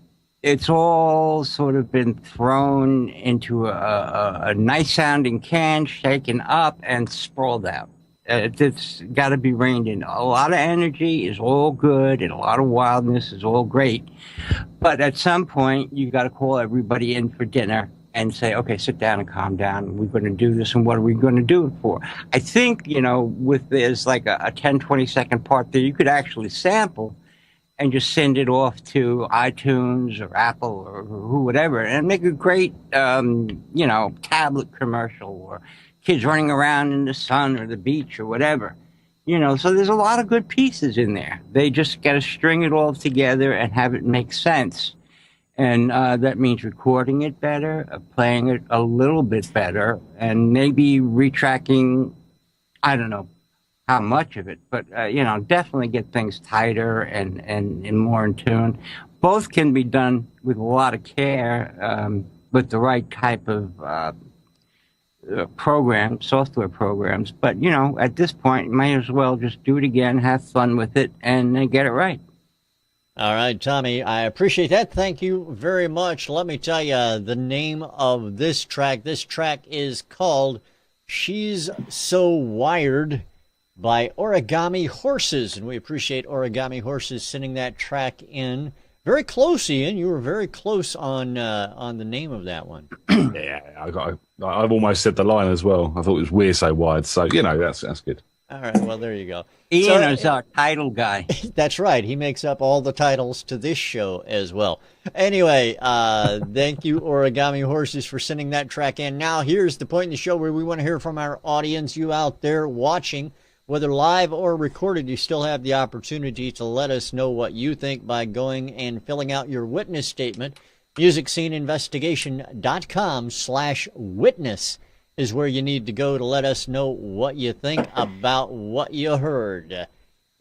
Speaker 2: all sort of been thrown into a nice sounding can, shaken up, and sprawled out. It's got to be reined in. A lot of energy is all good, and a lot of wildness is all great. But at some point, you got to call everybody in for dinner and say, okay, sit down and calm down. We're going to do this, and what are we going to do it for? I think, with there's like a 10, 20-second part there, you could actually sample and just send it off to iTunes or Apple or whatever, and make a great, tablet commercial or kids running around in the sun or the beach or whatever. So there's a lot of good pieces in there. They just got to string it all together and have it make sense. And that means recording it better, playing it a little bit better, and maybe retracking, I don't know how much of it, but, definitely get things tighter and more in tune. Both can be done with a lot of care, with the right type of software programs. But, at this point, you might as well just do it again, have fun with it, and get it right.
Speaker 1: All right, Tommy, I appreciate that. Thank you very much. Let me tell you the name of this track. This track is called She's So Wired by Origami Horses, and we appreciate Origami Horses sending that track in. Very close, Ian. You were very close on the name of that one.
Speaker 3: Yeah, I've almost said the line as well. I thought it was We're So Wired, so that's good.
Speaker 1: All right, well, there you go.
Speaker 2: Ian is our title guy.
Speaker 1: That's right. He makes up all the titles to this show as well. Anyway, thank you, Origami Horses, for sending that track in. Now, here's the point in the show where we want to hear from our audience. You out there watching, whether live or recorded, you still have the opportunity to let us know what you think by going and filling out your witness statement. MusicSceneInvestigation.com/witness is where you need to go to let us know what you think about what you heard.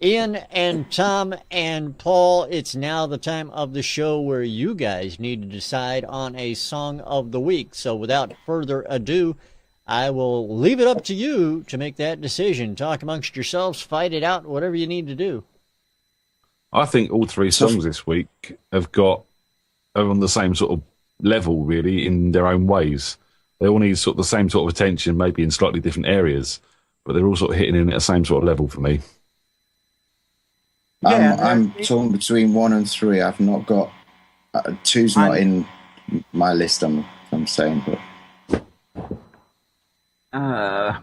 Speaker 1: Ian and Tom and Paul, it's now the time of the show where you guys need to decide on a song of the week. So without further ado, I will leave it up to you to make that decision. Talk amongst yourselves, fight it out, whatever you need to do.
Speaker 3: I think all three songs this week are on the same sort of level, really, in their own ways. They all need sort of the same sort of attention, maybe in slightly different areas, but they're all sort of hitting in at the same sort of level for me.
Speaker 4: I'm torn between 1 and 3. I've not got 2's not in my list. I'm saying, but
Speaker 2: all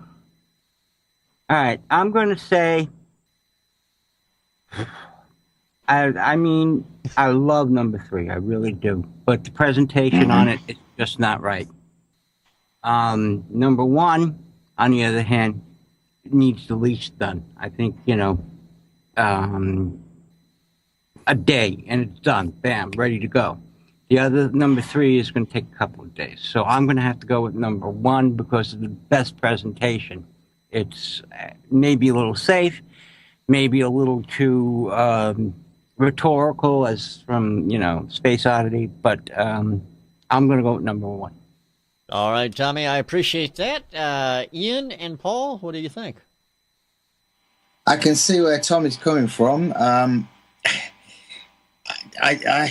Speaker 2: right. I'm going to say. I mean, I love number 3. I really do, but the presentation on it is just not right. Number 1, on the other hand, needs the least done. I think, a day and it's done. Bam, ready to go. The other, number 3, is going to take a couple of days. So I'm going to have to go with number 1 because of the best presentation. It's maybe a little safe, maybe a little too rhetorical as from, Space Oddity, but I'm going to go with number 1.
Speaker 1: All right, Tommy, I appreciate that. Ian and Paul, what do you think?
Speaker 4: I can see where Tommy's coming from. I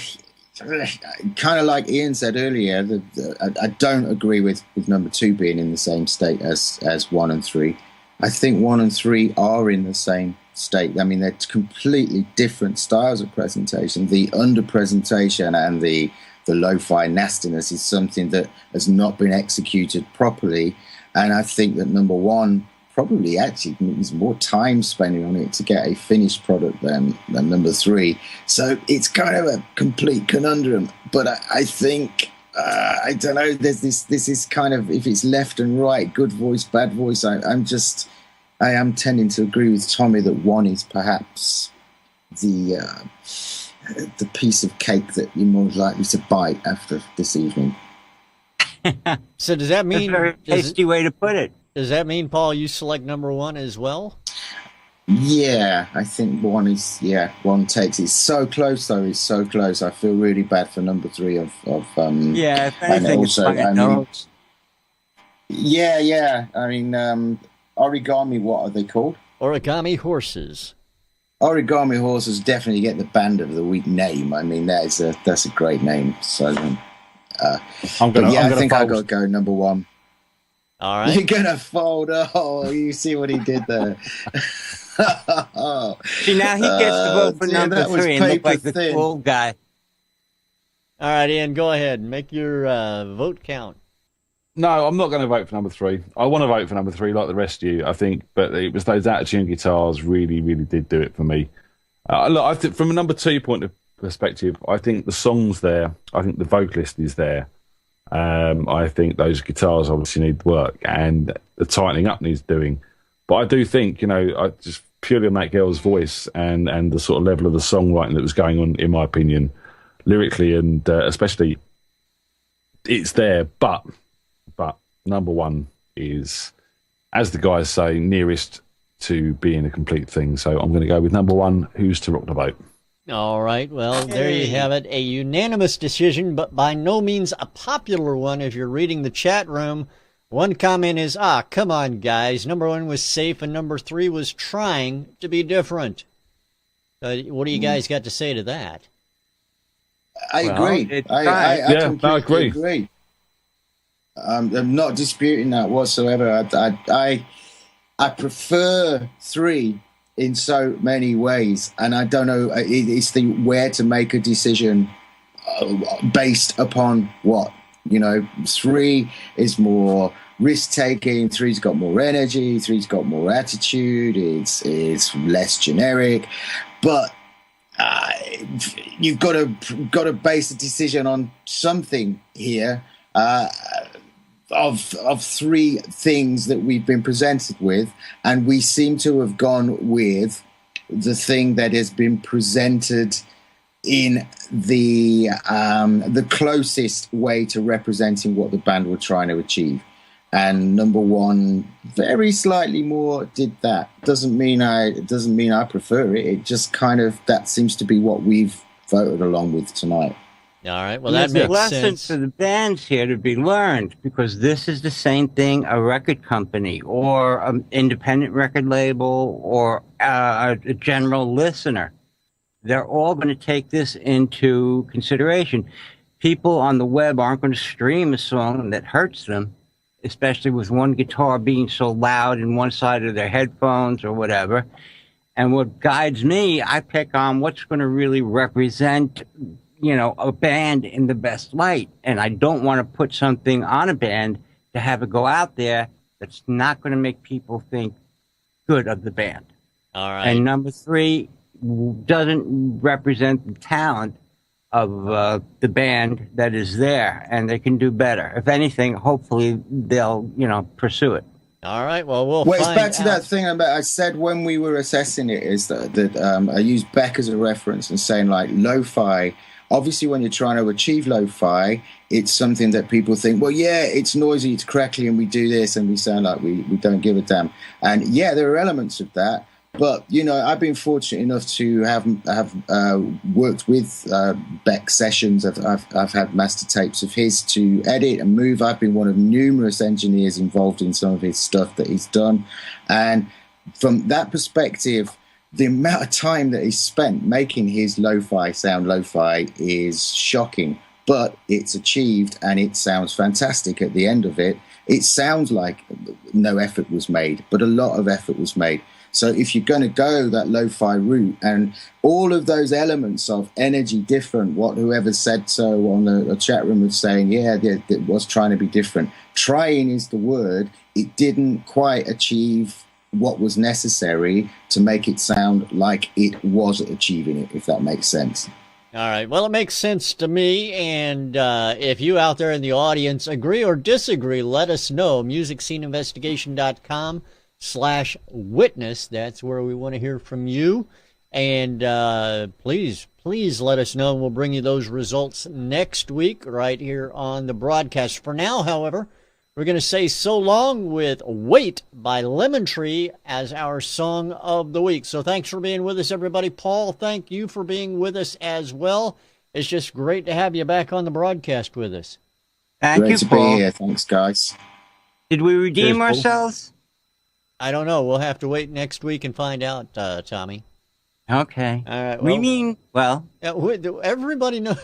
Speaker 4: kind of like Ian said earlier, I don't agree with number 2 being in the same state as 1 and 3. I think 1 and 3 are in the same state. I mean, they're completely different styles of presentation. The under presentation and the the lo-fi nastiness is something that has not been executed properly. And I think that number one probably actually needs more time spending on it to get a finished product than number three. So it's kind of a complete conundrum. But I think, I don't know, this is kind of, if it's left and right, good voice, bad voice, I am tending to agree with Tommy that one is perhaps the piece of cake that you're more likely to bite after this evening.
Speaker 1: So does that mean...
Speaker 2: That's a very tasty way to put it.
Speaker 1: Does that mean, Paul, you select number one as well?
Speaker 4: Yeah, I think one takes. It's so close, though. It's so close. I feel really bad for number three of
Speaker 2: yeah, if anything,
Speaker 4: also,
Speaker 2: it's notes.
Speaker 4: Yeah. I mean, Origami, what are they called?
Speaker 1: Origami Horses.
Speaker 4: Origami Horses definitely get the Band of the Week name. I mean, that's a great name. So, I think I got to go number one.
Speaker 1: All right.
Speaker 4: You're gonna fold. Oh, you see what he did there.
Speaker 2: See, now he gets to vote for number three and look like the cool guy.
Speaker 1: All right, Ian, go ahead and make your vote count.
Speaker 3: No, I'm not going to vote for number three. I want to vote for number three like the rest of you, I think, but it was those attitude guitars really, really did do it for me. Look, I think from a number two point of perspective, I think the song's there. I think the vocalist is there. I think those guitars obviously need work and the tightening up needs doing. But I do think, I just purely on that girl's voice and the sort of level of the songwriting that was going on, in my opinion, lyrically and especially, it's there. But number one is, as the guys say, nearest to being a complete thing. So I'm going to go with number one, Who's to Rock the Boat.
Speaker 1: All right, well, there you have it. A unanimous decision, but by no means a popular one if you're reading the chat room. One comment is, come on, guys. Number one was safe, and number three was trying to be different. What do you guys got to say to that?
Speaker 4: I agree. I completely agree. I'm not disputing that whatsoever. I prefer three in so many ways, and I don't know, it's the where to make a decision based upon what, three is more risk-taking, three's got more energy, three's got more attitude, it's less generic, but you've got to base a decision on something here, of three things that we've been presented with, and we seem to have gone with the thing that has been presented in the closest way to representing what the band were trying to achieve. And number one, very slightly more did that. Doesn't mean I prefer it. It just kind of, that seems to be what we've voted along with tonight.
Speaker 1: All right, well, that makes sense.
Speaker 2: There's a lesson for the bands here to be learned, because this is the same thing a record company or an independent record label or a general listener, they're all going to take this into consideration. People on the web aren't going to stream a song that hurts them, especially with one guitar being so loud in one side of their headphones or whatever. And what guides me, I pick on what's going to really represent a band in the best light. And I don't want to put something on a band to have it go out there that's not going to make people think good of the band.
Speaker 1: All right.
Speaker 2: And number three doesn't represent the talent of the band that is there, and they can do better. If anything, hopefully they'll, pursue it.
Speaker 1: All right. Well,
Speaker 4: it's back to that thing about I said when we were assessing it is that I used Beck as a reference and saying like lo-fi. Obviously, when you're trying to achieve lo-fi, it's something that people think, well, yeah, it's noisy, it's crackly, and we do this, and we sound like we don't give a damn. And yeah, there are elements of that. But, I've been fortunate enough to have worked with Beck sessions. I've had master tapes of his to edit and move. I've been one of numerous engineers involved in some of his stuff that he's done. And from that perspective, the amount of time that he's spent making his lo-fi sound lo-fi is shocking, but it's achieved and it sounds fantastic at the end of it. It sounds like no effort was made, but a lot of effort was made. So if you're going to go that lo-fi route, and all of those elements of energy different, what whoever said so on the chat room was saying, yeah, it was trying to be different. Trying is the word. It didn't quite achieve what was necessary to make it sound like it was achieving it, if that makes sense.
Speaker 1: All right. Well, it makes sense to me. And if you out there in the audience agree or disagree, let us know. MusicSceneInvestigation.com/witness. That's where we want to hear from you. And please let us know. And we'll bring you those results next week right here on the broadcast. For now, however, we're going to say so long with Wait by Lemon Tree as our song of the week. So thanks for being with us, everybody. Paul, thank you for being with us as well. It's just great to have you back on the broadcast with us.
Speaker 2: Thank you, Paul.
Speaker 4: Great to be here. Thanks, guys.
Speaker 2: Did we redeem ourselves?
Speaker 1: I don't know. We'll have to wait next week and find out, Tommy.
Speaker 2: Okay.
Speaker 1: All right.
Speaker 2: Well,
Speaker 1: everybody knows.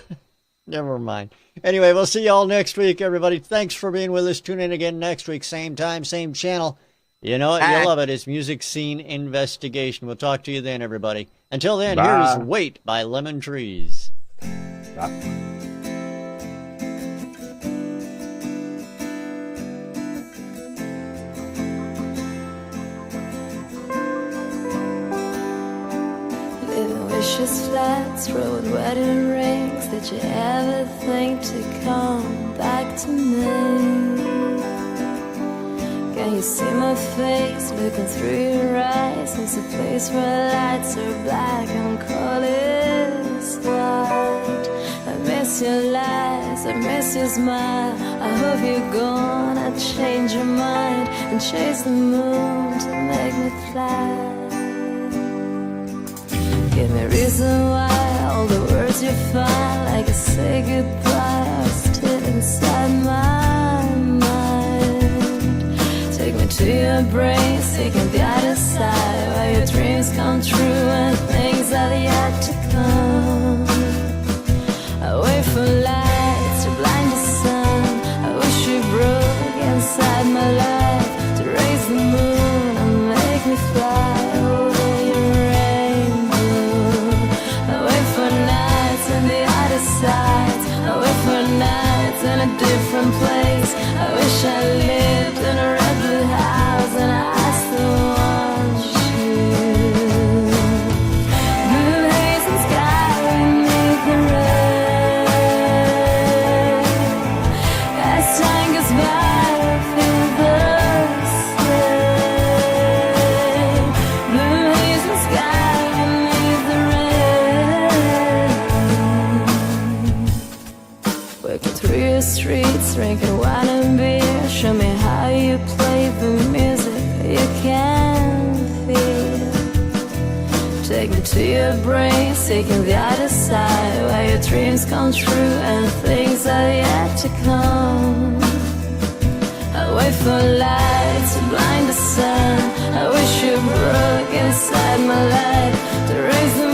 Speaker 1: Never mind. Anyway, we'll see you all next week, everybody. Thanks for being with us. Tune in again next week. Same time, same channel. You know it. You love it. It's Music Scene Investigation. We'll talk to you then, everybody. Until then, here's Wait by Lemon Trees.
Speaker 3: Bye.
Speaker 5: Wishes, flats, road wedding rings. Did you ever think to come back to me? Can you see my face looking through your eyes? It's a place where lights are black and cold is white. I miss your lies, I miss your smile. I hope you're gonna change your mind and chase the moon to make me fly. Give me reason why all the words you find, like a say goodbye, are still inside my mind. Take me to your brain, seeking the other side, where your dreams come true and things are yet to come. I wait for lights to blind the sun. I wish you broke inside my life to raise the moon and make me fly over your sides. I wait for nights in a different place. I wish I lived in a red blue house and I still want you. Blue haze and sky beneath the rain. As time goes by, I feel the same. Blue haze and sky beneath the rain. Walking through your streets, drinking wine and beer. Show me how you play the music you can feel. Take me to your brain, seeking the other side, where your dreams come true and things are yet to come. I wait for lights to blind the sun. I wish you broke inside my life to raise the